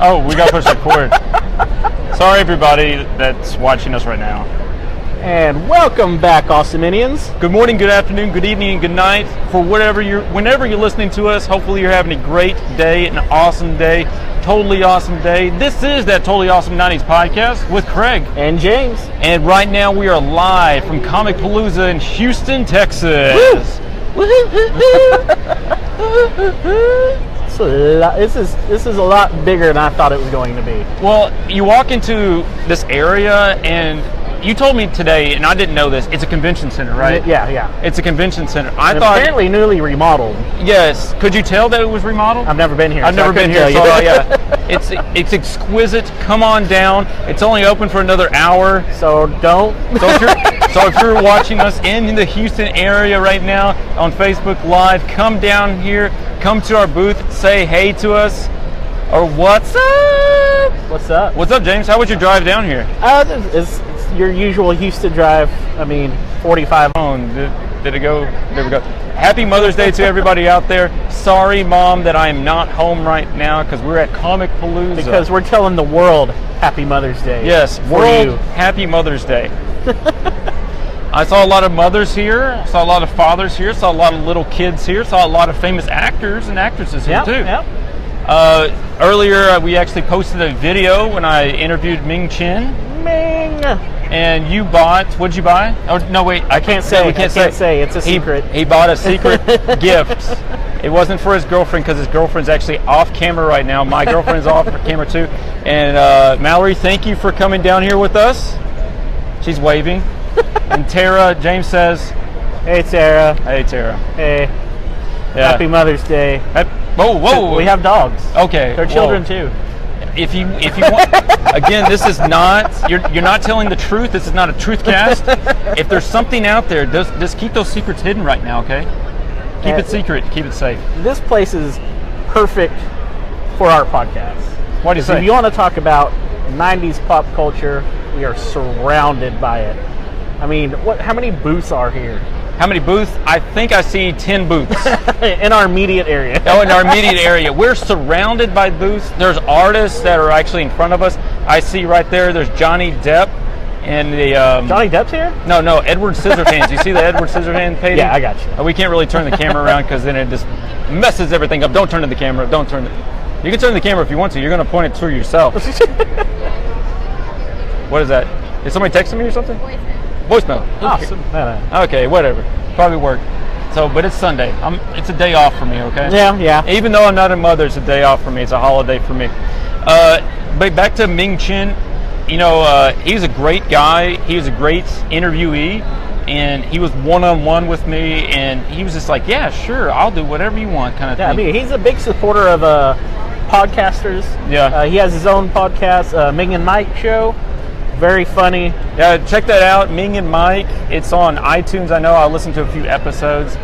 Oh, we got to push record. Sorry, everybody that's watching us right now. And welcome back, Austinians. Good morning, good afternoon, good evening, and good night. For whenever you're listening to us, hopefully you're having a great day, an awesome day, totally awesome day. This is that Totally Awesome 90s podcast with Craig And James. And right now we are live from Comicpalooza in Houston, Texas. This is a lot bigger than I thought it was going to be. Well, you walk into this area and you told me today, and I didn't know this, it's a convention center, right? Yeah. It's a convention center. I and thought apparently newly remodeled. Yes. Could you tell that it was remodeled? I've never been here. I've never been here. So yeah, it's exquisite. Come on down. It's only open for another hour. So don't. So if you're watching us in the Houston area right now on Facebook Live, come down here, come to our booth, say hey to us, or what's up? What's up? What's up, James? How was your drive down here? It's your usual Houston drive. I mean, 45. Did it go? There we go. Happy Mother's Day to everybody out there. Sorry, Mom, that I'm not home right now because we're at Comicpalooza. Because we're telling the world Happy Mother's Day. Yes, world Happy Mother's Day. I saw a lot of mothers here, saw a lot of fathers here, saw a lot of little kids here, saw a lot of famous actors and actresses here too. Yep. Earlier, we actually posted a video when I interviewed Ming Chen. Ming! And you bought, what'd you buy? Oh, no, wait. I can't say. We can't say. It's a secret. He bought a secret gift. It wasn't for his girlfriend because his girlfriend's actually off camera right now. My girlfriend's off camera too. And Mallory, thank you for coming down here with us. She's waving. And Tara, James says, hey, Tara. Hey, Tara. Hey. Yeah. Happy Mother's Day. Whoa. We have dogs. Okay. They're children too. If you want, again, this is not, you're not telling the truth. This is not a truth cast. If there's something out there, just keep those secrets hidden right now, okay? Keep it secret. Keep it safe. This place is perfect for our podcast. What do you say? If you want to talk about 90s pop culture, we are surrounded by it. I mean, how many booths are here? How many booths? I think I see 10 booths. In our immediate area. Oh, in our immediate area. We're surrounded by booths. There's artists that are actually in front of us. I see right there's Johnny Depp and the... Johnny Depp's here? No, Edward Scissorhands. You see the Edward Scissorhands painting? Yeah, I got you. We can't really turn the camera around because then it just messes everything up. Don't turn to the camera. You can turn the camera if you want to. You're going to point it to yourself. What is that? Is somebody texting me or something? Voicemail. Awesome. Okay, whatever. Probably work. So, but it's Sunday. It's a day off for me, okay? Yeah. Even though I'm not a mother, it's a day off for me. It's a holiday for me. But back to Ming Chen, he's a great guy. He was a great interviewee, and he was one-on-one with me, and he was just like, yeah, sure, I'll do whatever you want kind of thing. I mean, he's a big supporter of podcasters. Yeah. He has his own podcast, Ming and Mike Show. Very funny. Yeah, check that out, Ming and Mike. It's on iTunes. I know I listened to a few episodes,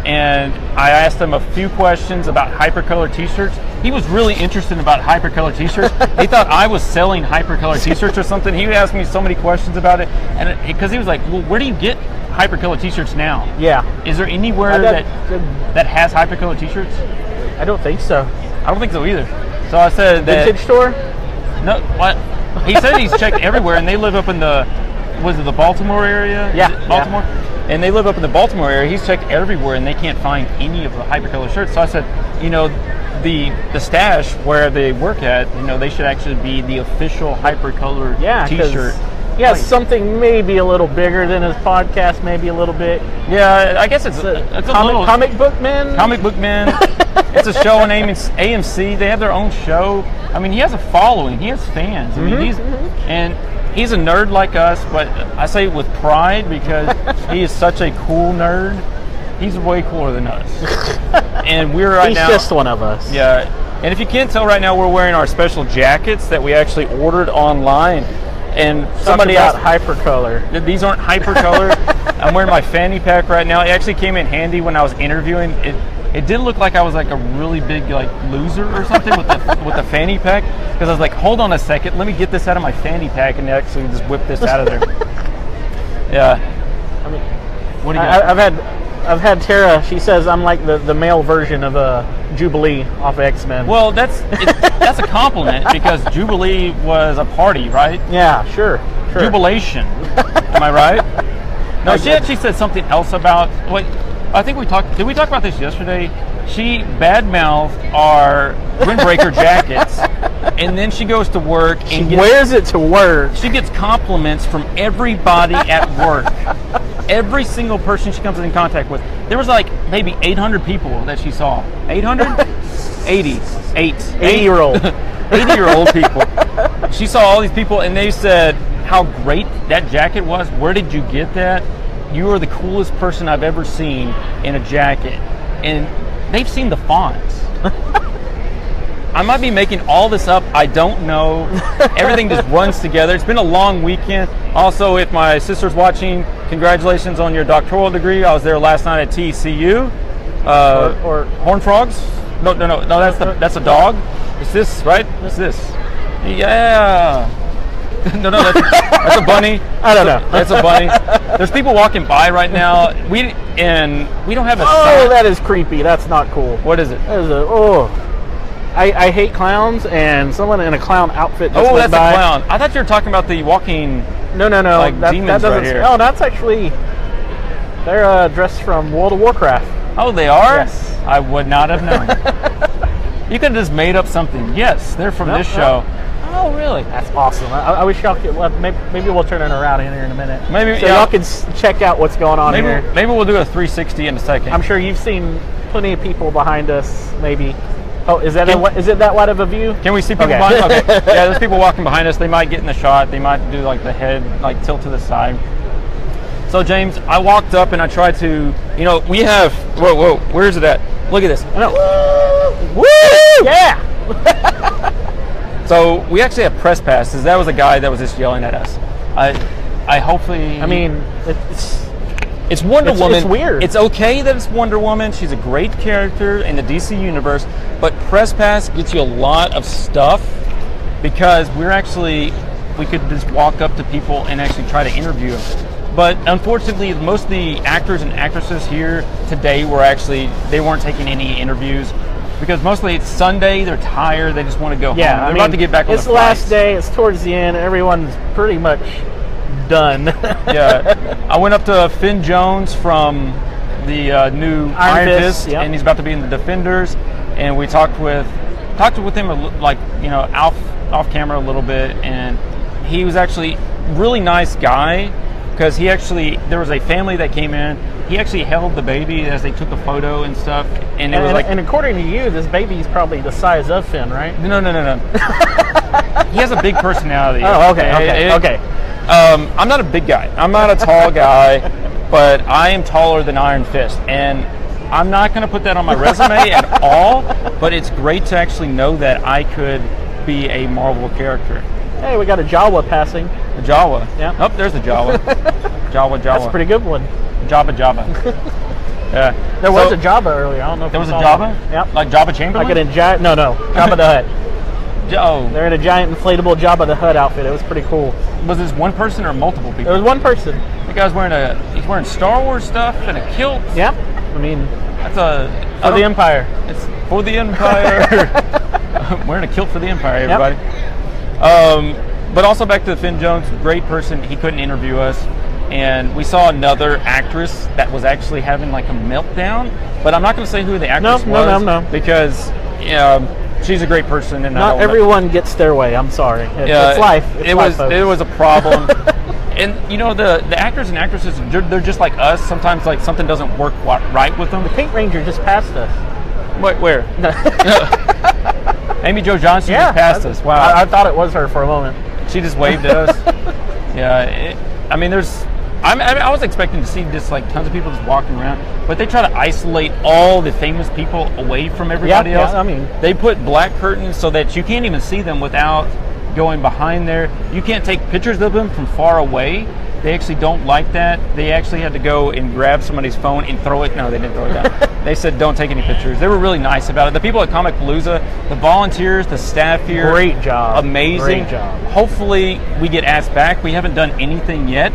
and I asked him a few questions about hypercolor t-shirts. He was really interested about hypercolor t-shirts. He thought I was selling hypercolor t-shirts or something. He asked me so many questions about it, and because he was like, well, where do you get hypercolor t-shirts now? Yeah. Is there anywhere that has hypercolor t-shirts? I don't think so. I don't think so either. So I said that... Vintage store? No, what? He said he's checked everywhere, and they live up in the Baltimore area? Yeah. Baltimore? Yeah. And they live up in the Baltimore area. He's checked everywhere, and they can't find any of the hypercolor shirts. So I said, the stash where they work at, they should actually be the official hypercolor t-shirt. Yeah, something maybe a little bigger than his podcast, maybe a little bit. Yeah, I guess it's a little... Comic Book Men? Comic Book Men. It's a show on AMC. They have their own show. I mean, he has a following. He has fans. I mean, he's a nerd like us, but I say it with pride because he is such a cool nerd. He's way cooler than us. And we're He's just one of us. Yeah. And if you can't tell right now, we're wearing our special jackets that we actually ordered online. And somebody asked hypercolor. These aren't hypercolor. I'm wearing my fanny pack right now. It actually came in handy when I was interviewing. It did look like I was like a really big loser or something with the fanny pack, because I was like, hold on a second, let me get this out of my fanny pack and actually just whip this out of there. Yeah. I mean, what do you got? I've had I've had Tara. She says I'm like the male version of Jubilee off of X-Men. Well, that's a compliment because Jubilee was a party, right? Yeah, sure. Jubilation. Am I right? No, she actually said something else about. Wait, I think we talked. Did we talk about this yesterday? She badmouthed our windbreaker jackets, and then she goes to work and wears it to work. She gets compliments from everybody at work. Every single person she comes in contact with. There was like maybe 800 people that she saw. 800? 80. 80-year-old. 80-year-old people. She saw all these people, and they said how great that jacket was. Where did you get that? You are the coolest person I've ever seen in a jacket. And they've seen the fonts. I might be making all this up. I don't know. Everything just runs together. It's been a long weekend. Also, if my sister's watching, congratulations on your doctoral degree. I was there last night at TCU. Or Horned Frogs? No. That's a dog. It's this, right? It's this. Yeah. No, that's a bunny. I don't know. That's a bunny. There's people walking by right now. We don't have a Oh, sign. that is creepy. That's not cool. What is it? That is I hate clowns, and someone in a clown outfit just Oh, went that's by. a clown. I thought you were talking about the walking. No. Like that demons doesn't. right here. Oh, that's actually. They're dressed from World of Warcraft. Oh, they are? Yes. I would not have known. You could have just made up something. Yes, they're from this show. Oh, really? That's awesome. I wish y'all could. Well, maybe we'll turn it around in here in a minute. Maybe so yeah. y'all can check out what's going on here. Maybe we'll do a 360 in a second. I'm sure you've seen plenty of people behind us. Maybe. Oh, is it that wide of a view? Can we see people behind? Okay. Yeah, there's people walking behind us. They might get in the shot. They might do like the head, like tilt to the side. So James, I walked up and I tried to, we have. Whoa, where is it at? Look at this. Woo! Yeah. So we actually have press passes. That was a guy that was just yelling at us. I hopefully. I mean, it's Wonder Woman. It's weird. It's okay that it's Wonder Woman. She's a great character in the DC universe, but press pass gets you a lot of stuff because we could just walk up to people and actually try to interview them. But unfortunately, most of the actors and actresses here today they weren't taking any interviews. Because mostly it's Sunday, they're tired, they just want to go home. They're about to get back on the It's the last day, it's towards the end, everyone's pretty much done. Yeah. I went up to Finn Jones from the new Iron Fist, yep. and he's about to be in the Defenders. And we talked with him off camera a little bit, and he was actually a really nice guy because there was a family that came in. He actually held the baby as they took a photo and stuff, and it was like. And according to you, this baby's probably the size of Finn, right? No. He has a big personality. Oh, okay. I'm not a big guy. I'm not a tall guy, but I am taller than Iron Fist, and I'm not going to put that on my resume at all. But it's great to actually know that I could be a Marvel character. Hey, we got a Jawa passing. A Jawa. Yeah. Oh, there's a Jawa. Jawa. That's a pretty good one. Jabba. Yeah. There was a Jabba earlier. I don't know if there was a Jabba? Yep. Like Jabba Chamberlain? Like No. Jabba the Hutt. Oh. They're in a giant inflatable Jabba the Hutt outfit. It was pretty cool. Was this one person or multiple people? It was one person. The guy's wearing wearing Star Wars stuff and a kilt. Yep. I mean, that's for the Empire. It's for the Empire. I'm wearing a kilt for the Empire, everybody. Yep. But also back to Finn Jones, great person. He couldn't interview us. And we saw another actress that was actually having like a meltdown. But I'm not going to say who the actress was. No. Because she's a great person. And not everyone gets their way. I'm sorry. It's life. It was a problem. And the actors and actresses, they're just like us. Sometimes like something doesn't work right with them. The Pink Ranger just passed us. Where? Amy Jo Johnson just passed us. Wow. I thought it was her for a moment. She just waved at us. Yeah. I was expecting to see just like tons of people just walking around, but they try to isolate all the famous people away from everybody else. They put black curtains so that you can't even see them without going behind there. You can't take pictures of them from far away. They actually don't like that. They actually had to go and grab somebody's phone and throw it. No, they didn't throw it down. They said don't take any pictures. They were really nice about it. The people at Comicpalooza, the volunteers, the staff here. Great job. Amazing. Great job. Hopefully we get asked back. We haven't done anything yet,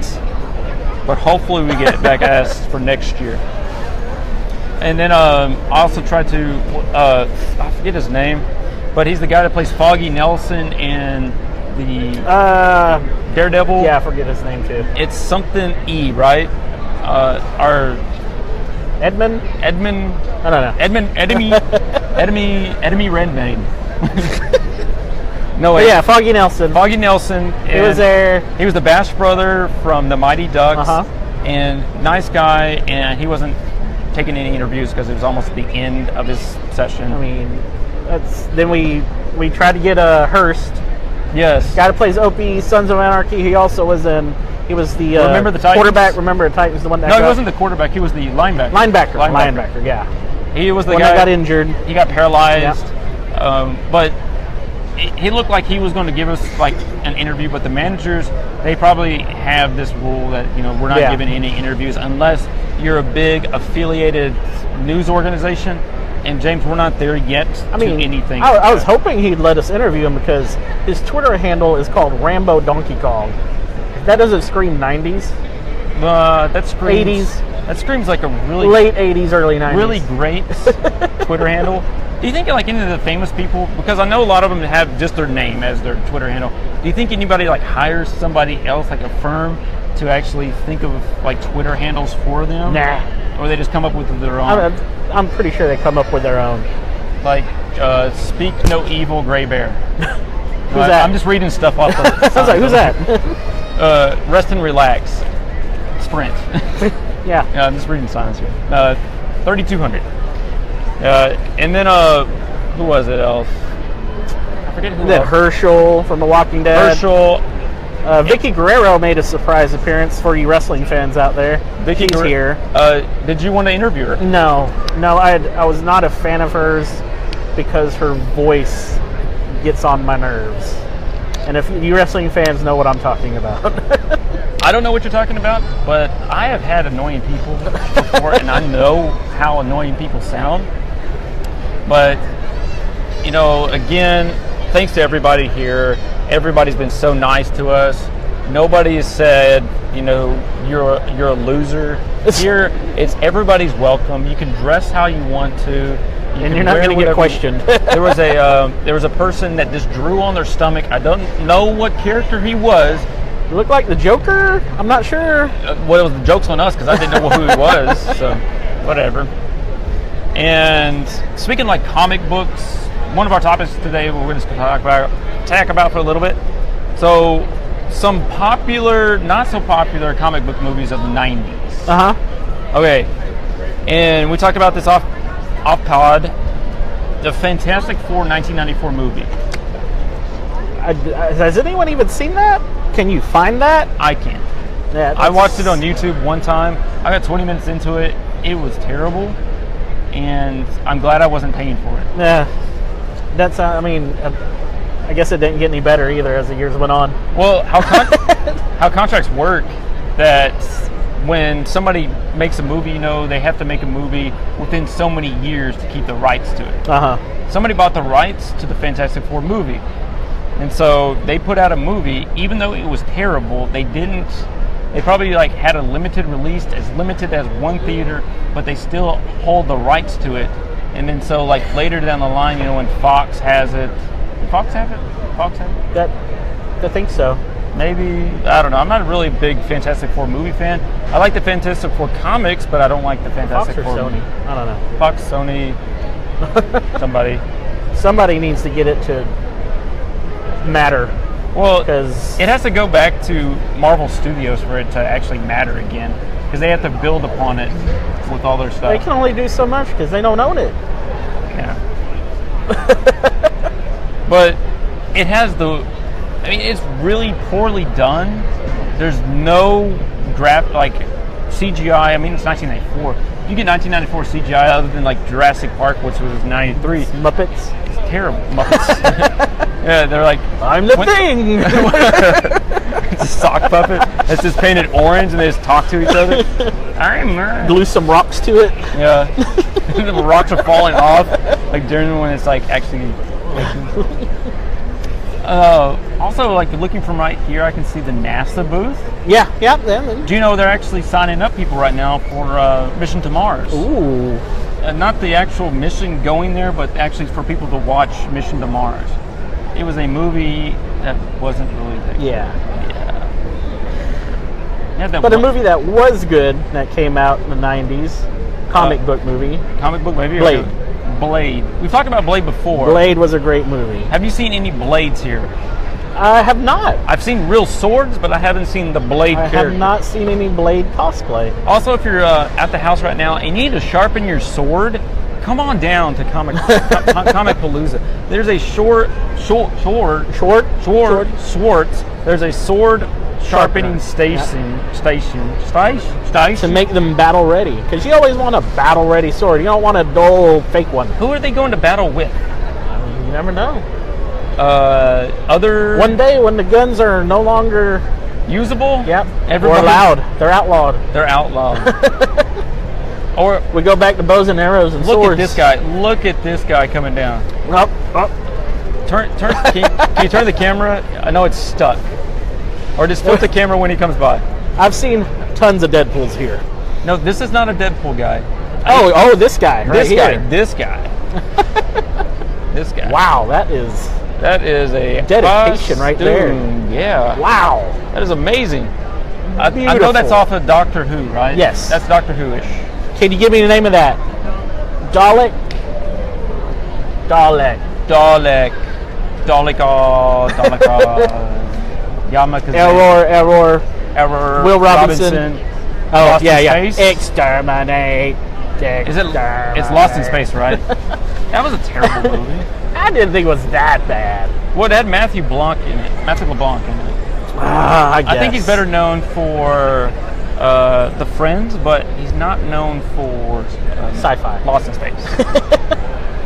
but hopefully we get back asked for next year. And then I also tried to, I forget his name, but he's the guy that plays Foggy Nelson in the Daredevil. Yeah, I forget his name too. It's something E, right? Our Edmund? I don't know. Edemy Redmayne. No, wait. Yeah, Foggy Nelson. Foggy Nelson. He was there. He was the Bash brother from the Mighty Ducks. Uh-huh. And nice guy, and he wasn't taking any interviews because it was almost the end of his session. I mean, then we tried to get Hurst. Yes. Guy that plays Opie, Sons of Anarchy. He also was the Remember the Titans? quarterback. Remember the Titans, the one that No, he wasn't the quarterback. He was the linebacker. Linebacker, yeah. He was the One guy that got injured. He got paralyzed. But he looked like he was going to give us like an interview. But the managers, they probably have this rule that we're not giving any interviews unless you're a big affiliated news organization. And James, we're not there yet to anything. I was hoping he'd let us interview him because his Twitter handle is called Rambo Donkey Kong. That doesn't scream 90s. That screams 80s. That screams like a really late 80s, early 90s. Really great Twitter handle. Do you think like any of the famous people? Because I know a lot of them have just their name as their Twitter handle. Do you think anybody like hires somebody else, like a firm, to actually think of like Twitter handles for them? Nah. Or they just come up with their own? I'm pretty sure they come up with their own. Like, speak no evil, Gray Bear. Who's that? I'm just reading stuff off the I was like, who's that? Rest and relax. Sprint. Yeah. I'm just reading signs here. 3,200. And then, who was it else? I forget who Then else. Herschel from The Walking Dead. Herschel. Vicky Guerrero made a surprise appearance for you wrestling fans out there. She's here. Did you want to interview her? No, I was not a fan of hers because her voice gets on my nerves. And if you wrestling fans know what I'm talking about. I don't know what you're talking about, but I have had annoying people before, and I know how annoying people sound. But, again, thanks to everybody here. Everybody's been so nice to us. Nobody has said, you're a loser. Here, it's everybody's welcome. You can dress how you want to. And you're not going to get questioned. There was a person that just drew on their stomach. I don't know what character he was. You look like the Joker? I'm not sure. Well, it was the joke's on us because I didn't know who he was. So, whatever. And speaking like comic books, one of our topics today we're going to talk about for a little bit. So, some popular, not so popular comic book movies of the 90s. Uh-huh. Okay. And we talked about this off pod. The Fantastic Four 1994 movie. Has anyone even seen that? Can you find that? I can't. Yeah, I watched it on YouTube one time. I got 20 minutes into it. It was terrible. And I'm glad I wasn't paying for it. Yeah. I guess it didn't get any better either as the years went on. Well, how contracts work, that when somebody makes a movie, they have to make a movie within so many years to keep the rights to it. Uh-huh. Somebody bought the rights to the Fantastic Four movie. And so they put out a movie, even though it was terrible, they probably had a limited release, as limited as one theater, but they still hold the rights to it. And then so later down the line, when Fox has it, did Fox have it? I think so. Maybe, I don't know. I'm not a really big Fantastic Four movie fan. I like the Fantastic Four comics, but I don't like the Fantastic Fox or Four. Sony? I don't know. Fox, Sony, somebody. Somebody needs to get it to matter. Well, because it has to go back to Marvel Studios for it to actually matter again, because they have to build upon it with all their stuff. They can only do so much because they don't own it. Yeah. But it has it's really poorly done. There's no CGI. It's 1994. You get 1994 CGI other than Jurassic Park, which was 93. Muppets. It's terrible. Muppets. Yeah, they're like, I'm the thing. It's a sock puppet that's just painted orange, and they just talk to each other. Glue some rocks to it. Yeah. The rocks are falling off, during when it's actually. Also, looking from right here, I can see the NASA booth. Yeah. Do you know they're actually signing up people right now for Mission to Mars? Ooh. not the actual mission going there, but actually for people to watch Mission to Mars. It was a movie that wasn't really that good. Yeah. But a movie that was good that came out in the 90s, comic book movie. Comic book movie? Blade. Blade. We've talked about Blade before. Blade was a great movie. Have you seen any Blades here? I have not. I've seen real swords, but I haven't seen the Blade character. I have not seen any Blade cosplay. Also, if you're at the house right now and you need to sharpen your sword, come on down to Comicpalooza. There's a Schwartz. There's a sword sharpening station to make them battle ready. Because you always want a battle ready sword. You don't want a dull fake one. Who are they going to battle with? You never know. One day when the guns are no longer usable, yep, or allowed, they're outlawed. They're outlawed. Or we go back to bows and arrows and swords. Look at this guy. Look at this guy coming down. Up. Turn. Can you turn the camera? I know it's stuck. Or just flip the camera when he comes by. I've seen tons of Deadpools here. No, this is not a Deadpool guy. This guy. This guy. This guy. Wow, that is a dedication right there. Yeah. Wow. That is amazing. I know that's off of Doctor Who, right? Yes. That's Doctor Who-ish. Can you give me the name of that? Dalek. Yamaka. Error. Will Robinson. Oh, Lost in Space? Exterminate. Is it? It's Lost in Space, right? That was a terrible movie. I didn't think it was that bad. Well, it had Matthew LeBlanc in it. I guess. I think he's better known for The Friends, but he's not known for sci-fi. Lost in Space.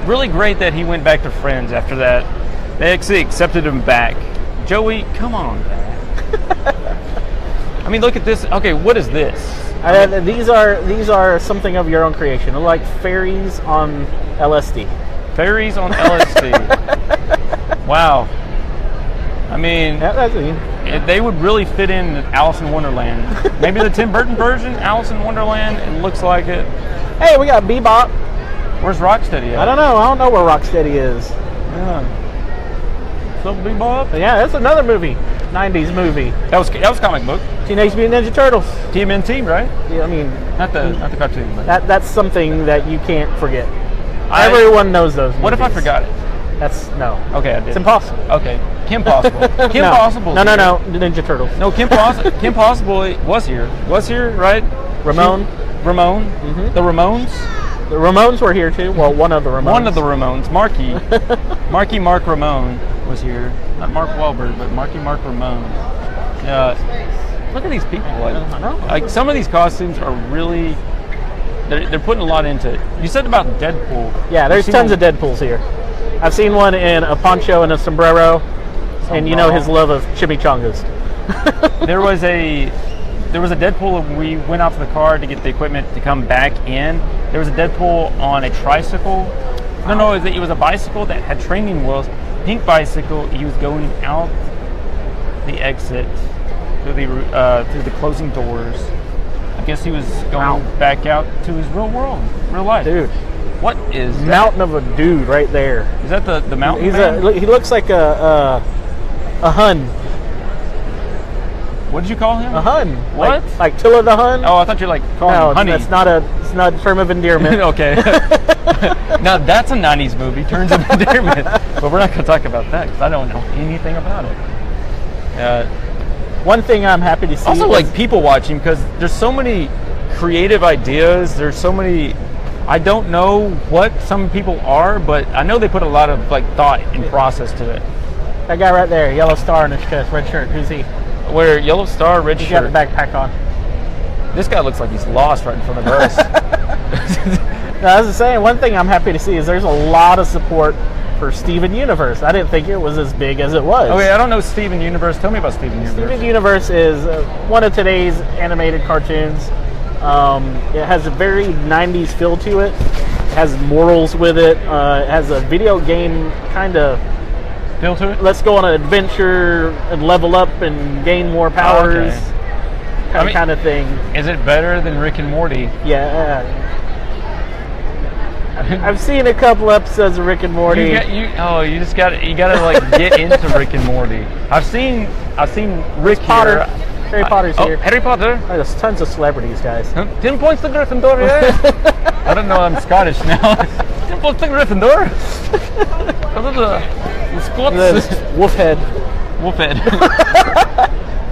Really great that he went back to Friends after that. They actually accepted him back. Joey, come on back. I mean, look at this. Okay, what is this? These are something of your own creation. They're like fairies on LSD. Fairies on LSD. Wow. I mean, they would really fit in Alice in Wonderland. Maybe the Tim Burton version, Alice in Wonderland. It looks like it. Hey, we got Bebop. Where's Rocksteady at? I don't know where Rocksteady is. Yeah. So Bebop? Yeah, that's another movie. 90s movie. That was comic book. Teenage Mutant Ninja Turtles. TMNT, right? Yeah, I mean, not the cartoon. But that's something that you can't forget. Everyone knows those movies. What if I forgot it? No. Okay, I did. It's impossible. Okay, Kim Possible. Kim Possible. No. Ninja Turtles. No, Kim Possible was here. Was here, right? Ramon. Mm-hmm. The Ramones. The Ramones were here too. Well, one of the Ramones. One of the Ramones. Mark Ramone was here. Not Mark Wahlberg, but Mark Ramone. Look at these people. Like some of these costumes are really. They're putting a lot into it. You said about Deadpool. Yeah, there's tons of Deadpools here. I've seen one in a poncho and a sombrero. And you know his love of chimichangas. There was a Deadpool when we went out to the car to get the equipment to come back in. There was a Deadpool on a tricycle. No, it was a bicycle that had training wheels. Pink bicycle. He was going out the exit through the closing doors. I guess he was going back out to his real world, real life. Dude, what is that? Mountain of a dude right there? Is that the mountain man? He looks like a Hun. What did you call him? A Hun. What? Like Tilla the Hun? Oh, I thought you were calling him Honey. It's not a term of endearment. Okay. Now that's a 90s movie, terms of endearment. But we're not going to talk about that because I don't know anything about it. One thing I'm happy to see. Also, like people watching because there's so many creative ideas. There's so many. I don't know what some people are, but I know they put a lot of thought and process to it. That guy right there, yellow star on his chest, red shirt. Who's he? Where yellow star, red shirt. He's got the backpack on. This guy looks like he's lost right in front of us. No, I was saying, one thing I'm happy to see is there's a lot of support for Steven Universe. I didn't think it was as big as it was. Okay, I don't know Steven Universe. Tell me about Steven Universe. Steven Universe is one of today's animated cartoons. It has a very 90s feel to it. It has morals with it. It has a video game kind of feel to it. Let's go on an adventure and level up and gain more powers. Kind of thing. Is it better than Rick and Morty? Yeah. I've seen a couple episodes of Rick and Morty. You gotta like get into Rick and Morty. I've seen Rick Potter. here. Harry Potter's here. Harry Potter. There's tons of celebrities, guys. 10 points to Gryffindor, yeah. I don't know, I'm Scottish now. 10 points to Gryffindor. The Scots. Wolfhead. Wolfhead.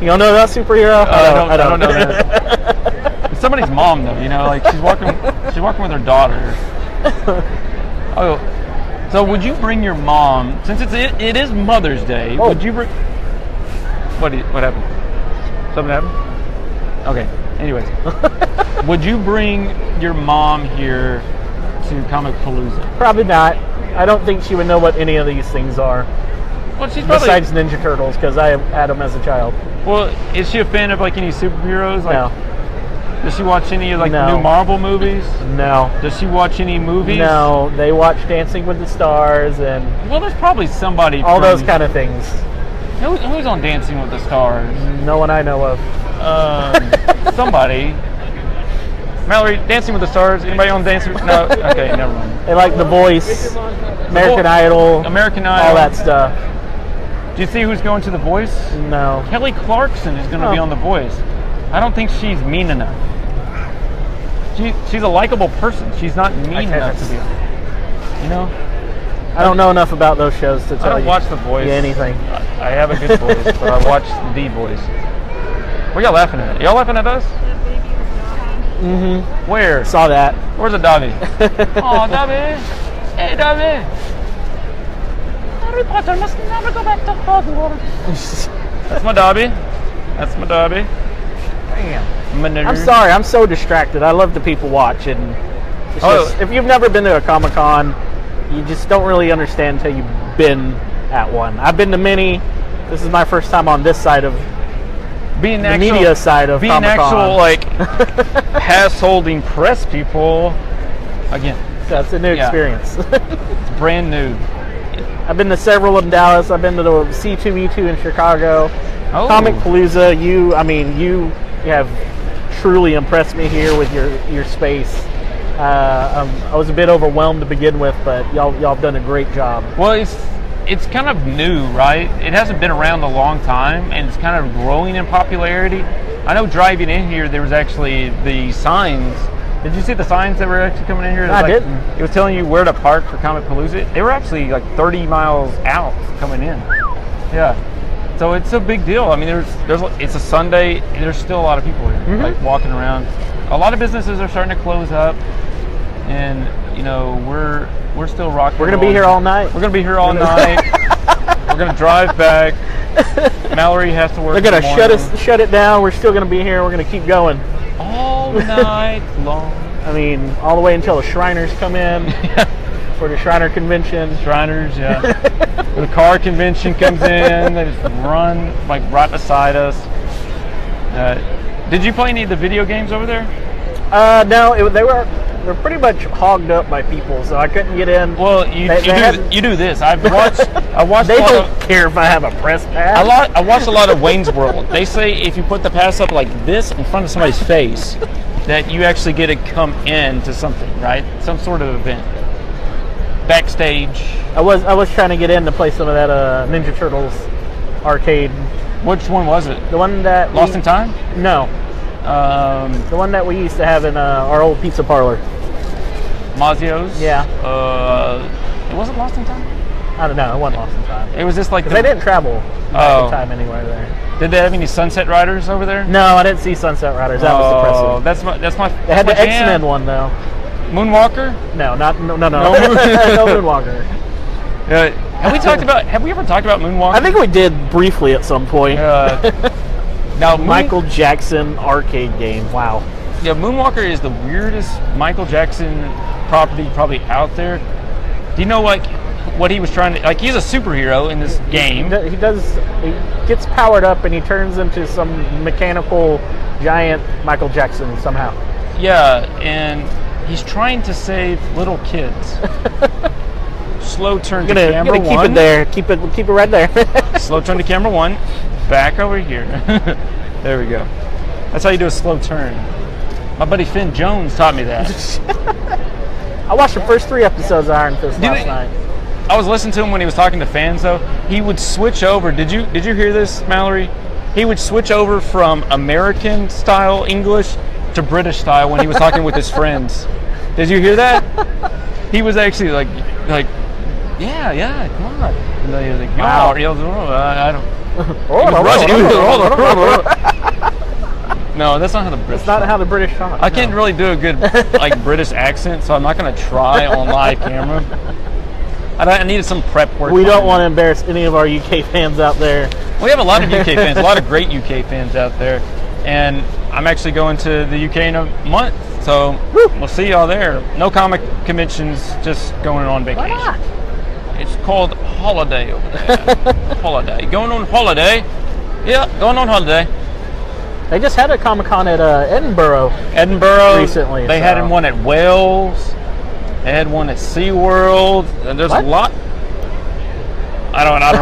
You don't know that superhero? I don't know that. It's somebody's mom, though, you know, like she's walking with her daughter. Oh, so would you bring your mom, since it is Mother's Day, would you bring, what happened? Something happened? Okay, anyways. Would you bring your mom here to Comicpalooza? Probably not. I don't think she would know what any of these things are. Well, she's probably, besides Ninja Turtles, because I had them as a child. Well, is she a fan of like any superheroes? Like, no. Does she watch any like No. new Marvel movies? No. Does she watch any movies? No. They watch Dancing with the Stars and Well, there's probably somebody. all those kind of things. Who's on Dancing with the Stars? No one I know of. Somebody. Mallory, Dancing with the Stars. Anybody on Dancing? No. Okay, never mind. They like The Voice, American Idol, American Idol, all that stuff. Do you see who's going to The Voice? No. Kelly Clarkson is going to be on The Voice. I don't think she's mean enough. She's a likable person. She's not mean enough to be on. You know? I don't know enough about those shows to tell you. I don't watch The Voice. Anything. I have a good voice, but I watch The Voice. What y'all laughing at? Y'all laughing at us? Mm-hmm. Where? Saw that. Where's the Dobby? Oh, Dobby. Hey, Dobby. Harry Potter must never go back to Hogwarts. That's my Dobby. That's my Dobby. Damn. I'm sorry. I'm so distracted. I love the people watch. And it's just, if you've never been to a Comic-Con, you just don't really understand until you've been at one. I've been to many. This is my first time on this side of being the media side of being Comic-Con. actual like pass-holding press people. Again, so it's a new experience. It's brand new. I've been to several in Dallas. I've been to the C2E2 in Chicago. Comicpalooza. You have truly impressed me here with your space. I was a bit overwhelmed to begin with, but y'all have done a great job. Well, it's kind of new, right? It hasn't been around a long time, and it's kind of growing in popularity. I know driving in here, there was actually the signs. Did you see the signs that were actually coming in here? I didn't. It was telling you where to park for Comicpalooza. They were actually like 30 miles out coming in. Yeah. So it's a big deal. I mean, it's a Sunday. There's still a lot of people here, like walking around. A lot of businesses are starting to close up, and you know we're still rocking. We're gonna be here all night. We're gonna be here all night. We're gonna drive back. Mallory has to work. They're gonna shut it down. We're still gonna be here. We're gonna keep going all night long. I mean, all the way until the Shriners come in for the Shriner convention. Shriners, yeah. When the car convention comes in, they just run like right beside us. Did you play any of the video games over there? No, they're pretty much hogged up by people, so I couldn't get in. Well, you do this. I watched. They don't care if I have a press pass. I watched a lot of Wayne's World. They say if you put the pass up like this in front of somebody's face, that you actually get to come in to something, right? Some sort of event. Backstage. I was trying to get in to play some of that Ninja Turtles arcade. Which one was it? The one that Lost in Time? No. The one that we used to have in our old pizza parlor. Mazio's? Yeah. It wasn't Lost in Time? I don't know. It wasn't Lost in Time. It was just like they didn't travel at the time anywhere there. Did they have any Sunset Riders over there? No, I didn't see Sunset Riders. That was depressing. That's my. They had the X-Men one though. Moonwalker? No, no Moonwalker. Have we ever talked about Moonwalker? I think we did briefly at some point. Now, Michael Jackson arcade game. Wow. Yeah, Moonwalker is the weirdest Michael Jackson property probably out there. Do you know what he was trying to he's a superhero in this game. He gets powered up and he turns into some mechanical giant Michael Jackson somehow. Yeah, and he's trying to save little kids. Slow turn to camera one. Keep it there. Keep it right there. Slow turn to camera one. Back over here. There we go. That's how you do a slow turn. My buddy Finn Jones taught me that. I watched the first 3 episodes of Iron Fist last night. I was listening to him when he was talking to fans, though. He would switch over. Did you hear this, Mallory? He would switch over from American style English to British style when he was talking with his friends. Did you hear that? He was actually like, yeah, come on. And then he was like, wow. I don't. No, that's not how the British. That's not how the British talk. I can't really do a good like British accent, so I'm not going to try on live camera. I needed some prep work. We don't want to embarrass any of our UK fans out there. We have a lot of UK fans, a lot of great UK fans out there, and I'm actually going to the UK in a month, so we'll see y'all there. No comic conventions, just going on vacation. Why not? It's called holiday over there. Holiday. Going on holiday. Yeah, going on holiday. They just had a Comic-Con at Edinburgh recently. They had one at Wales. They had one at SeaWorld. And there's a lot. I don't know.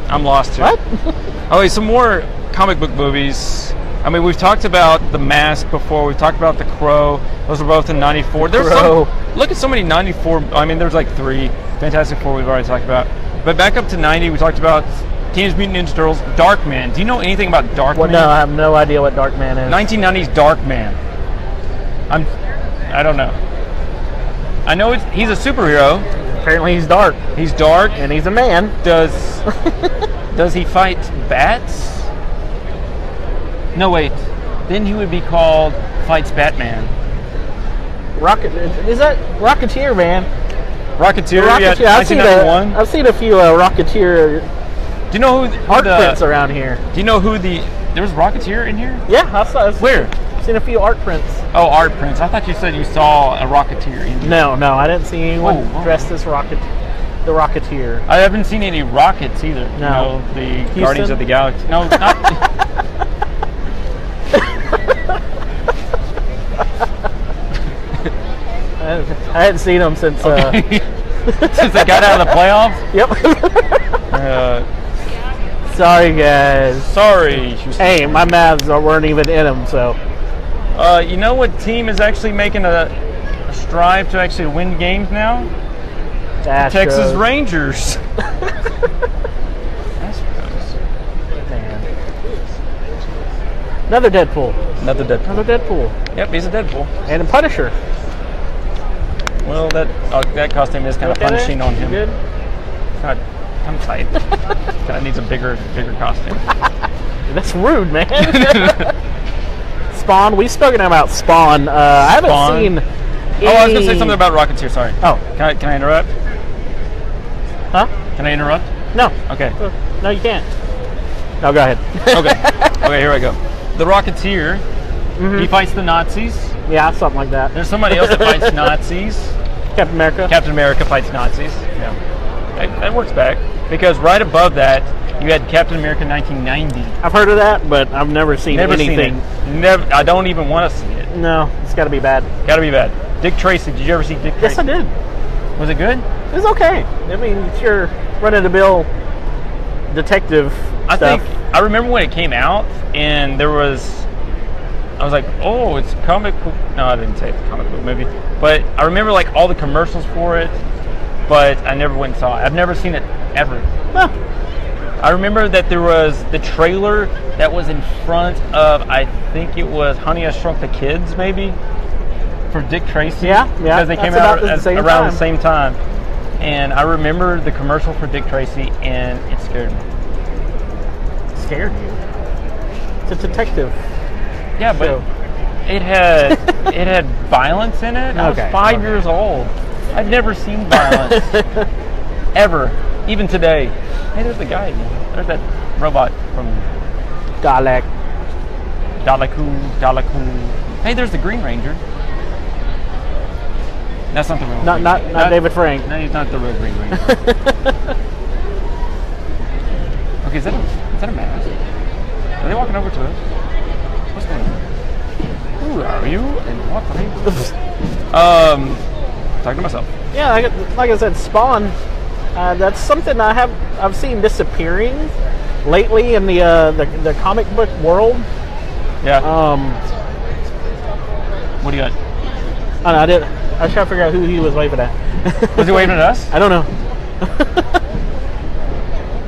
I'm lost here. What? Okay, some more comic book movies. I mean, we've talked about The Mask before. We've talked about The Crow. Those were both in '94. Look at so many '94. I mean, there's like 3. Fantastic Four we've already talked about. But back up to '90, we talked about Teenage Mutant Ninja Turtles, Darkman. Do you know anything about Darkman? No, I have no idea what Darkman is. 1990s Darkman. I don't know. I know he's a superhero. Apparently he's dark. He's dark. And he's a man. Does he fight bats? No, wait. Then he would be called Fights Batman. Is that Rocketeer, man? Rocketeer, Rocketeer. yeah, 1991. I've seen a few Rocketeer do you know who art prints around here. Do you know who there was Rocketeer in here? Yeah, I've Where? seen a few art prints. Oh, art prints. I thought you said you saw a Rocketeer in here. No, I didn't see anyone dressed as the Rocketeer. I haven't seen any rockets either. No. You know, the Guardians of the Galaxy. No, not. I hadn't seen them since since they got out of the playoffs. Yep. Sorry, guys. Sorry. Hey, my Mavs weren't even in them, so. You know what team is actually making a strive to actually win games now? Texas Rangers. Man. Another Deadpool. Yep, he's a Deadpool. And a Punisher. Well, that costume is kind of punishing on him. Good. God, I'm tight. Kind of needs a bigger costume. That's rude, man. Spawn. We've spoken about Spawn. I haven't seen. I was gonna say something about Rocketeer. Sorry. Oh, can I interrupt? Huh? Can I interrupt? No. Okay. No, you can't. No, go ahead. Okay, here I go. The Rocketeer. Mm-hmm. He fights the Nazis. Yeah, something like that. There's somebody else that fights Nazis. Captain America. Captain America fights Nazis. Yeah. That works back. Because right above that, you had Captain America 1990. I've heard of that, but I've never seen anything. Never. I don't even want to see it. No, it's got to be bad. Got to be bad. Dick Tracy. Did you ever see Dick Tracy? Yes, I did. Was it good? It was okay. I mean, it's your run-of-the-mill detective stuff. I remember when it came out, and I was like, oh, it's comic book. No, I didn't say it's a comic book movie. But I remember like all the commercials for it, but I never went and saw it. I've never seen it ever. Huh. I remember that there was the trailer that was in front of, I think it was Honey, I Shrunk the Kids, maybe, for Dick Tracy. Yeah. Because they came out around the same time. And I remember the commercial for Dick Tracy, and it scared me. Scared you? It's a detective. Yeah, but it had violence in it. I was 5 years old. I'd never seen violence ever, even today. Hey, there's the guy again. There's that robot from Dalaku. Hey, there's the Green Ranger. That's not the real. Not David Frank. No, he's not the real Green Ranger. Okay, is that a mask? Are they walking over to us? What's going on? Who are you? And what are you? Talking to myself. Yeah, like I said, Spawn. That's something I've seen disappearing lately in the comic book world. Yeah. What do you got? I I was trying to figure out who he was waving at. Was he waving at us? I don't know.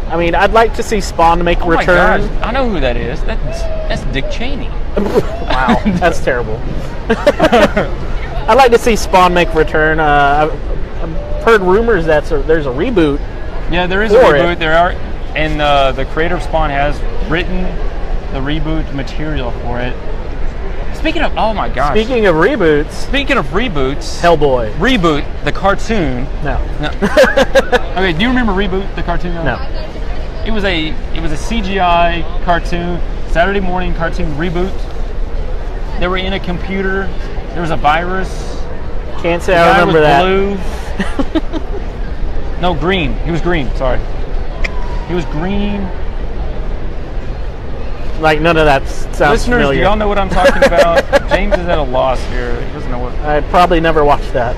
I mean, I'd like to see Spawn make a return. My gosh, I know who that is. That's Dick Cheney. Wow, that's terrible. I'd like to see Spawn make a return. I've heard rumors that there's a reboot. Yeah, there is a reboot. There are, and the creator of Spawn has written the reboot material for it. Speaking of, oh my gosh. Speaking of reboots, Hellboy. Hellboy. Reboot, the cartoon. No. Okay, do you remember Reboot, the cartoon? No. It was a CGI cartoon, Saturday morning cartoon reboot. They were in a computer. There was a virus. Can't say I remember that. Blue. No, green. He was green. Sorry. He was green. Like, none of that sounds Listeners, familiar. do y'all know what I'm talking about? James is at a loss here. He doesn't know what. I probably never watched that.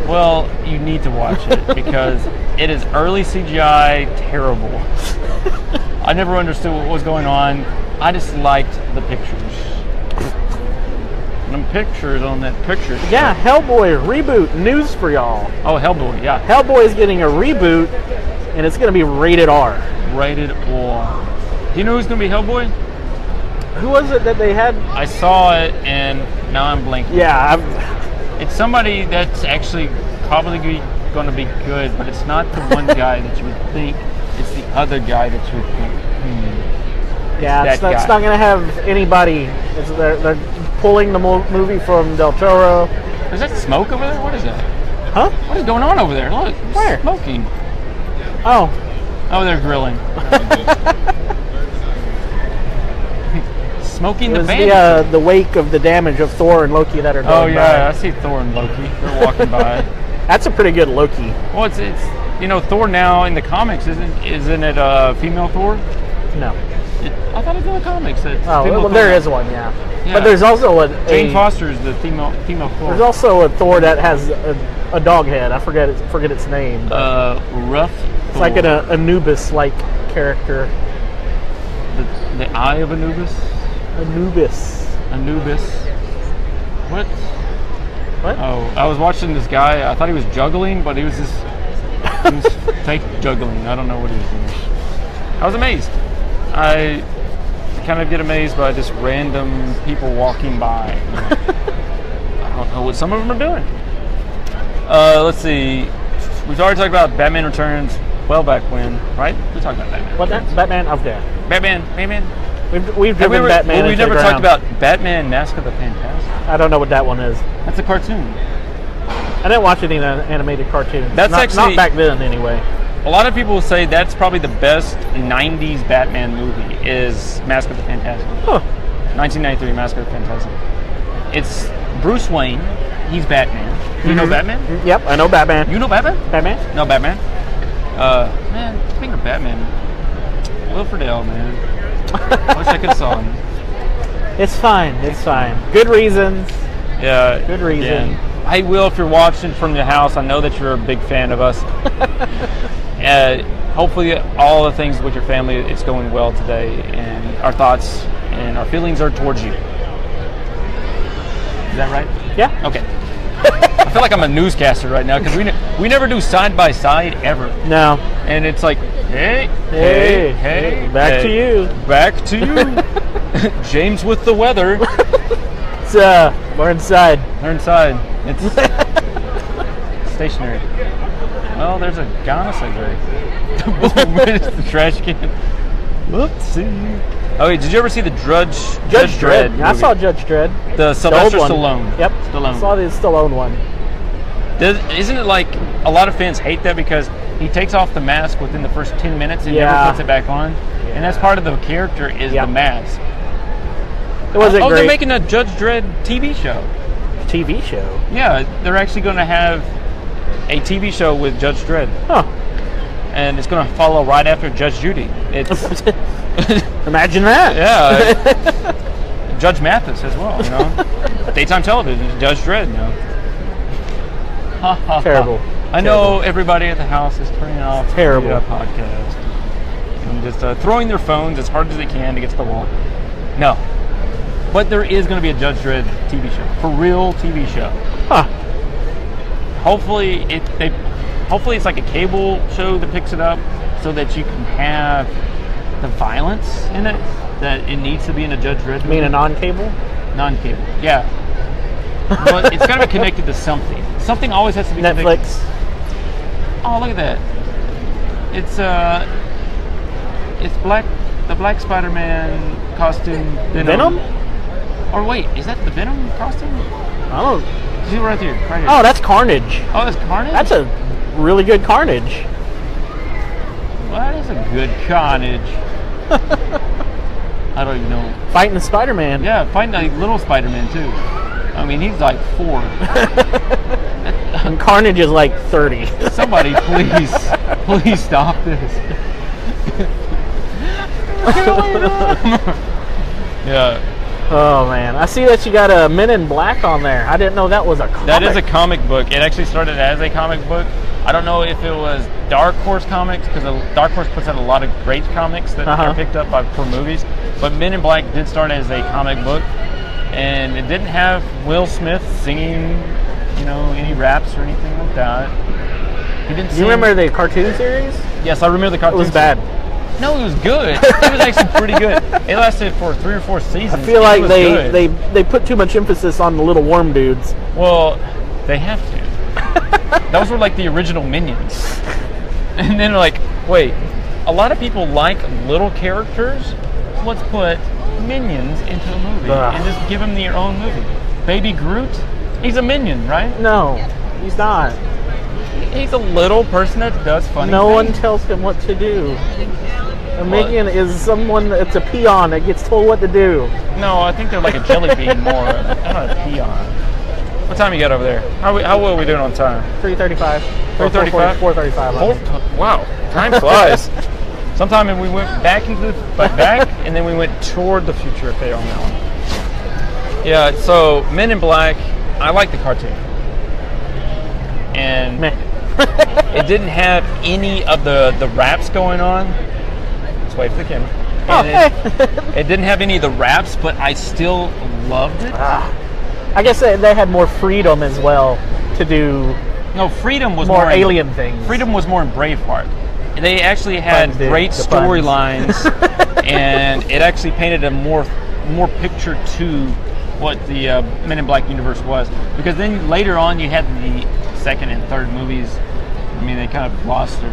Well, you need to watch it because it is early CGI terrible. I never understood what was going on. I just liked the pictures. Them pictures on that picture. Yeah, Hellboy reboot news for y'all. Oh, Hellboy, yeah. Hellboy is getting a reboot, and it's going to be rated R. Rated R. Do you know who's going to be Hellboy? Who was it that they had? I saw it, and now I'm blanking. Yeah, It's somebody that's actually probably going to be good, but it's not the one guy that you would think. It's the other guy that you would think. Yeah, it's not going to have anybody. They're pulling the movie from Del Toro. Is that smoke over there? What is that? Huh? What is going on over there? Look, Where? Smoking. Oh. Oh, they're grilling. Smoking It the was band. the wake of the damage of Thor and Loki that are going Oh yeah, by. I see Thor and Loki. They're walking by. That's a pretty good Loki. Well, it's Thor now in the comics isn't it female Thor? No. I thought it was in the comics. Well, there is one, yeah. Yeah. But there's also Jane Foster is the female Thor. There's also a Thor that has a dog head. I forget its name. Rough. It's like an Anubis-like character. The Eye of Anubis. Anubis. What? What? Oh, I was watching this guy. I thought he was juggling, but he was fake juggling. I don't know what he was doing. I was amazed. I kind of get amazed by just random people walking by. I don't know what some of them are doing. Let's see. We've already talked about Batman Returns well back when, right? We talked about Batman. What? Batman? Okay. Batman. We've driven Batman. Well, we into never the talked ground. about Batman Mask of the Phantasm. I don't know what that one is. That's a cartoon. I didn't watch any animated cartoons. That's not back then, anyway. A lot of people will say that's probably the best 90s Batman movie is Mask of the Phantasm. Huh. 1993 Mask of the Phantasm. It's Bruce Wayne. He's Batman. You know Batman? Yep, I know Batman. You know Batman? Batman? No, Batman. Man, speaking of Batman, Will Friedle, man. I wish I could have saw him. It's fine. Good reasons. Yeah. Good reason. Yeah. Hey, Will, if you're watching from the house, I know that you're a big fan of us. Hopefully all the things with your family, it's going well today, and our thoughts and our feelings are towards you. Is that right? Yeah. Okay. I feel like I'm a newscaster right now because we never do side by side ever. No. And it's like, hey, back to you. Back to you. James with the weather. It's we're inside. They're inside. It's stationary. Well, there's a guy on a cigarette. It's the trash can. Whoopsie. Oh, wait, did you ever see the Judge Dredd movie? I saw Judge Dredd. The Sylvester Stallone. Yep. Stallone. I saw the Stallone one. Isn't it like a lot of fans hate that because he takes off the mask within the first 10 minutes and never puts it back on? Yeah. And that's part of the character is the mask. It wasn't great. They're making a Judge Dredd TV show. TV show? Yeah, they're actually going to have a TV show with Judge Dredd. Huh. And it's going to follow right after Judge Judy. It's Imagine that. Yeah. Judge Mathis as well, you know. Daytime television, Judge Dredd, you know. Terrible. I know everybody at the house is turning off the podcast and just throwing their phones as hard as they can against the wall. No. But there is going to be a Judge Dredd TV show. For real TV show. Huh. hopefully hopefully it's like a cable show that picks it up so that you can have the violence in it that it needs to be in a Judge Dredd You mean movie. a non-cable? Non-cable, yeah. But it's got to be connected to something. Something always has to be connected. Netflix. Oh, look at that! It's the Black Spider-Man costume. Venom? Or wait, is that the Venom costume? I don't. See right here, right here. Oh, that's Carnage. Oh, that's Carnage. That's a really good Carnage. Well, that is a good Carnage. I don't even know. Fighting the Spider-Man. Yeah, fighting like little Spider-Man too. I mean, he's like 4. And Carnage is like 30. Somebody, please stop this. Yeah. Oh man, I see that you got a Men in Black on there. I didn't know that was a comic. That is a comic book. It actually started as a comic book. I don't know if it was Dark Horse Comics, because Dark Horse puts out a lot of great comics that are picked up for movies. But Men in Black did start as a comic book, and it didn't have Will Smith singing, any raps or anything like that. He didn't. You remember the cartoon series? Yes, I remember the cartoon. It was bad. No, it was good. It was actually pretty good. It lasted for 3 or 4 seasons. I feel like they put too much emphasis on the little worm dudes. Well, they have to. Those were like the original Minions. And then they're like, wait, a lot of people like little characters. Let's put Minions into a movie and just give them their own movie. Baby Groot, he's a Minion, right? No, he's not. He's a little person that does funny No things. one tells him what to do. A minion is someone that's a peon that gets told what to do. No, I think they're like a jelly bean more. Not a peon. What time you got over there? How well are we doing on time? 3:35. 3:35? 4:35. Wow, time flies. Sometime we went back and then we went toward the future. Okay, on that one. Yeah. So Men in Black, I like the cartoon, and it didn't have any of the raps going on. Let's wait for the camera. And it didn't have any of the raps, but I still loved it. I guess they had more freedom as well to do. No, freedom was more alien things. Freedom was more in Braveheart. They actually had great storylines, and it actually painted a more picture to what the Men in Black universe was. Because then later on, you had the second and third movies. I mean, they kind of lost their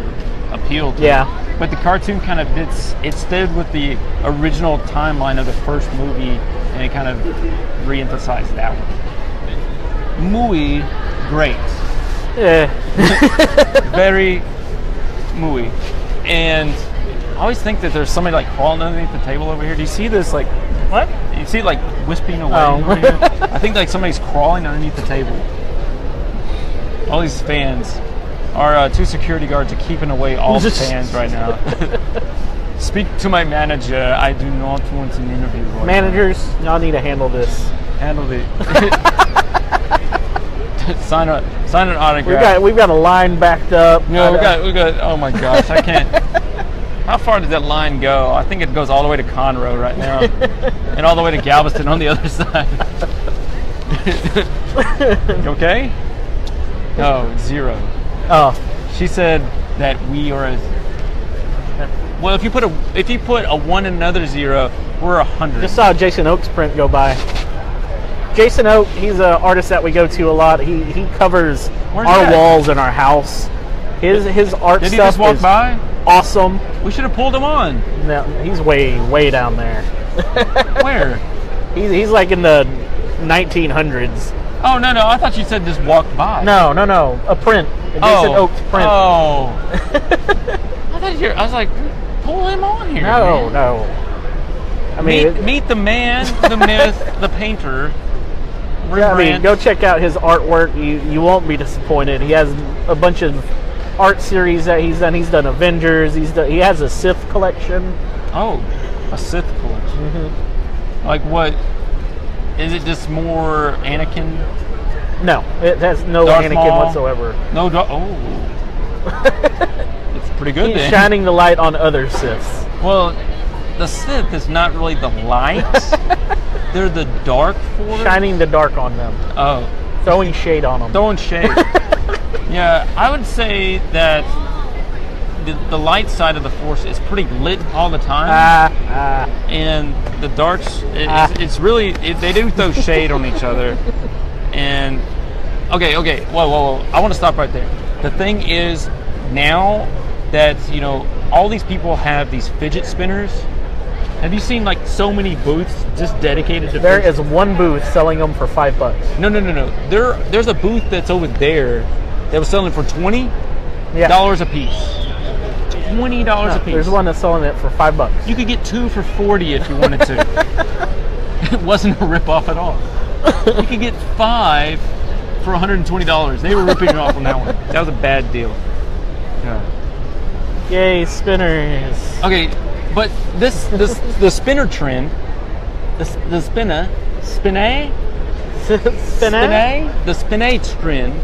appeal to it. But the cartoon kind of it stayed with the original timeline of the first movie, and it kind of re-emphasized that one. Muy great. Yeah. Very muy. And I always think that there's somebody like crawling underneath the table over here. Do you see this? Like, what? You see it like wisping away over here? I think like somebody's crawling underneath the table. All these fans. Our 2 security guards are keeping away all the fans right now. Speak to my manager. I do not want an interview. Managers, y'all need to handle this. Handle the. sign an autograph. We've got a line backed up. No, we got. Oh my gosh, I can't. How far does that line go? I think it goes all the way to Conroe right now, and all the way to Galveston on the other side. You okay? No, 0. Oh, she said that we are a. Well, if you put a 1 and another 0, we're 100. Just saw Jason Oak's print go by. Jason Oak, he's an artist that we go to a lot. He covers our walls in our house. His art Did he stuff just walk is by? Awesome. We should have pulled him on. No, he's way down there. Where? He's like in the 1900s. Oh no! I thought you said just walk by. No, a print. A Jason Oak's print. Oh. I was like, pull him on here. No. I mean, meet the man, the myth, the painter. Yeah, I mean, go check out his artwork. You won't be disappointed. He has a bunch of art series that he's done. He's done Avengers. He has a Sith collection. Oh, a Sith collection. Mm-hmm. Like what? Is it just more Anakin? No, it has no Darth Anakin Maul? whatsoever. No, it's pretty good. He's shining the light on other Siths. Well, the Sith is not really the light. They're the dark force. Shining the dark on them. Oh. Throwing shade on them. Throwing shade. Yeah, I would say that the light side of the Force is pretty lit all the time, and the darks, it's really they do throw shade on each other. And okay, whoa, I want to stop right there. The thing is, now that all these people have these fidget spinners. Have you seen like so many booths just dedicated to? There is one booth selling them for $5. No. There's a booth that's over there that was selling for $20 a piece. $20 a piece. There's one that's selling it for $5. You could get 2 for $40 if you wanted to. It wasn't a rip-off at all. You could get 5 for $120. They were ripping it off on that one. That was a bad deal. Yeah. Yay, spinners. Okay, but the spinner trend, the spinner trend.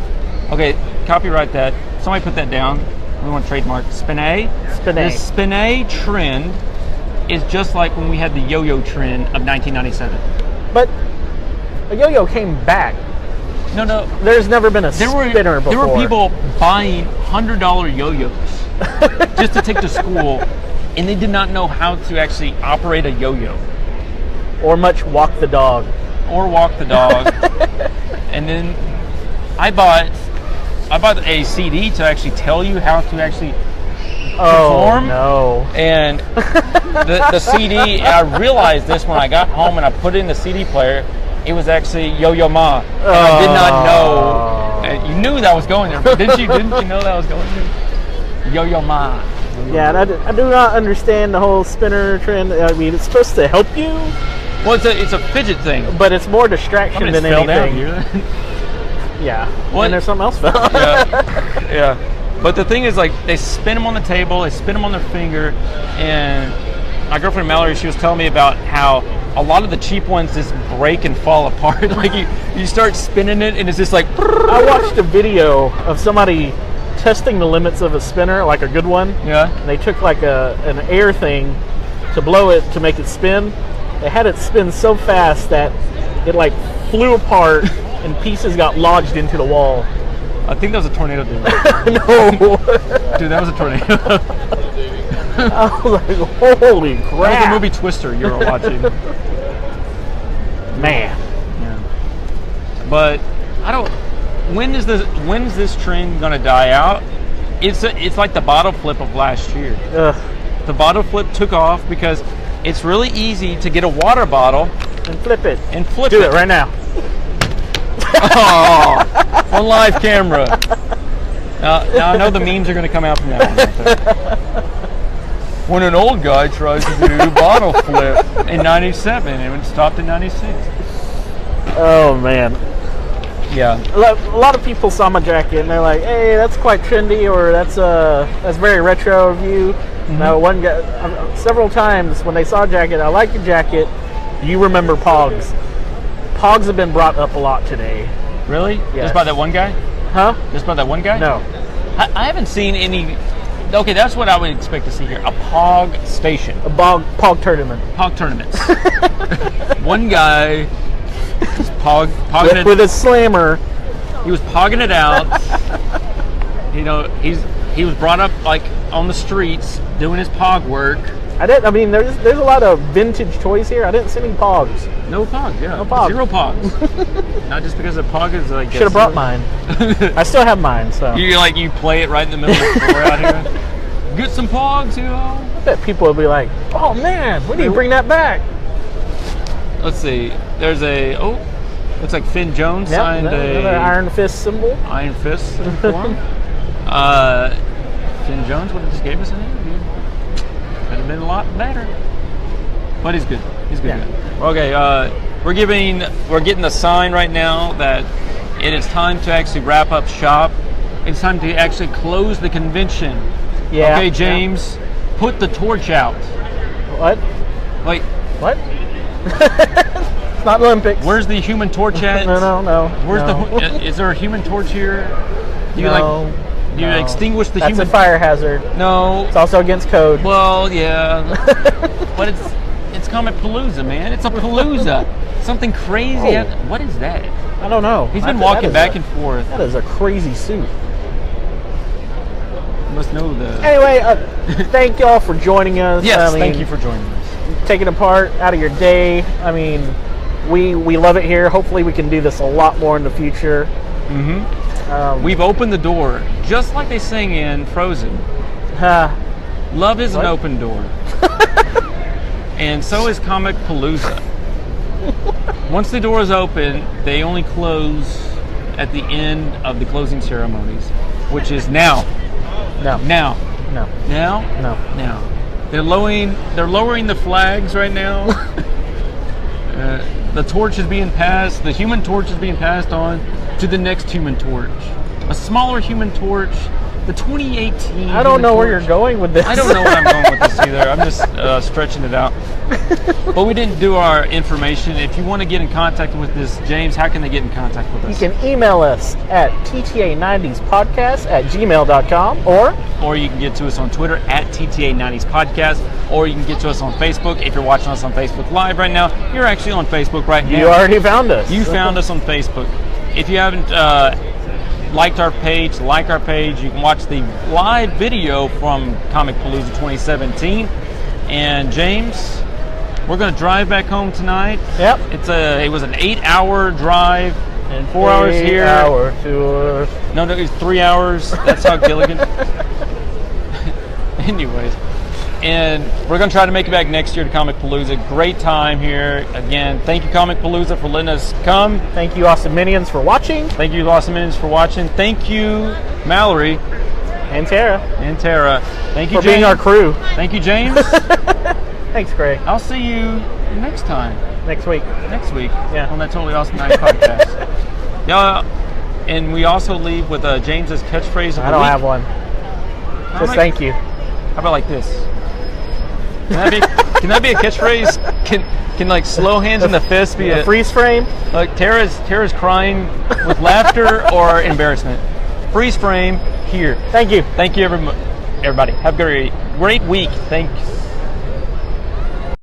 Okay, copyright that. Somebody put that down. We want to trademark spinner. The spinner trend is just like when we had the yo-yo trend of 1997. But a yo-yo came back. No. There's never been a spinner before. There were people buying $100 yo-yos just to take to school, and they did not know how to actually operate a yo-yo. Or much walk the dog. And then I bought a CD to actually tell you how to actually perform. Oh, no. And the CD, and I realized this when I got home and I put it in the CD player, it was actually Yo-Yo Ma. And I did not know. And you knew that was going there, but didn't you know that was going there? Yo-Yo Ma. Yeah, and I do not understand the whole spinner trend. I mean, it's supposed to help you. Well, it's a fidget thing. But it's more distraction than anything. Down, you hear that? Yeah. What? And there's something else fell. Yeah. But the thing is, like, they spin them on the table, they spin them on their finger, and my girlfriend Mallory, she was telling me about how a lot of the cheap ones just break and fall apart. Like, you start spinning it, and it's just like... I watched a video of somebody testing the limits of a spinner, like a good one. Yeah. And they took, like, an air thing to blow it to make it spin. They had it spin so fast that it, like, flew apart and pieces got lodged into the wall. I think that was a tornado, dude. No. Dude, that was a tornado. I was like, holy crap. That was the movie Twister you were watching. Man. Yeah. But I don't... When's this trend gonna die out? It's like the bottle flip of last year. Ugh. The bottle flip took off because it's really easy to get a water bottle and flip it. Do it right now. Oh, on live camera. Now I know the memes are going to come out from that one. When an old guy tries to do bottle flip in '97 and it stopped in '96. Oh man. Yeah. A lot of people saw my jacket and they're like, "Hey, that's quite trendy," or "That's very retro of you." Mm-hmm. Now, one guy, several times when they saw a jacket, "I like your jacket. You remember Pogs?" Pogs have been brought up a lot today. Really? Yes. Just by that one guy? Huh? Just by that one guy? No. I haven't seen any... Okay, that's what I would expect to see here. A Pog station. A Pog tournament. Pog tournaments. One guy just pogging it. With a slammer. He was pogging it out. He was brought up like on the streets doing his Pog work. I mean, there's a lot of vintage toys here. I didn't see any Pogs. No Pogs, yeah. No Pogs. 0 Pogs. Not just because the Pog is like... Should have brought mine. I still have mine, so... You play it right in the middle of the floor out here. Get some Pogs, I bet people will be like, "Oh man, when do you bring that back?" Let's see. There's looks like Finn Jones signed another Iron Fist symbol. Iron Fist form. Finn Jones would have just gave us an interview. Could have been a lot better. But he's good. He's good. Yeah. Okay, we're getting the sign right now that it is time to actually wrap up shop. It's time to actually close the convention. Yeah. Okay, James, put the torch out. What? Wait. What? It's not Olympics. Where's the human torch at? No. Where's is there a human torch here? Do you extinguish the human? That's a fire hazard. No. It's also against code. Well, yeah. But it's Comicpalooza, man. It's a palooza. Something crazy. Oh. What is that? I don't know. He's been walking back and forth. That is a crazy suit. must know the. Anyway, thank y'all for joining us. Yes, thank you for joining us. Taking a part out of your day. I mean, we love it here. Hopefully, we can do this a lot more in the future. We've opened the door, just like they sing in Frozen. Love is an open door. And so is Comicpalooza. Once the door is open, they only close at the end of the closing ceremonies, which is now. No. Now. No. Now? No. Now. They're lowering the flags right now. The torch is being passed. The human torch is being passed on to the next human torch. A smaller human torch. The 2018. I don't know where you're going with this. I don't know where I'm going with this either. I'm just stretching it out. But we didn't do our information. If you want to get in contact with this, James, how can they get in contact with us? You can email us at tta90spodcast@gmail.com or you can get to us on Twitter at TTA90spodcast, or you can get to us on Facebook. If you're watching us on Facebook Live right now, you're actually on Facebook right now. You already found us. You found us on Facebook. If you haven't liked our page, like our page. You can watch the live video from Comicpalooza 2017. And James, we're going to drive back home tonight. Yep. It was an 8-hour drive and 4 hours here. 8-hour tour. No, it was 3 hours. That's how Gilligan. Anyways. And we're going to try to make it back next year to Comicpalooza. Great time here. Again, thank you, Comicpalooza, for letting us come. Thank you, Awesome Minions, for watching. Thank you, Awesome Minions, for watching. Thank you, Mallory. And Tara. Thank you, for James. being our crew. Thank you, James. Thanks, Craig. I'll see you next time. Next week. Yeah. On that Totally Awesome Night podcast. Yeah. And we also leave with James's catchphrase of the week. I don't have one. Just thank you. How about like this? Can that be a catchphrase? Can like slow hands in the fist be a freeze frame? Like Tara's crying with laughter or embarrassment. Freeze frame here. Thank you. Thank you, everybody. Have a great week. Thanks.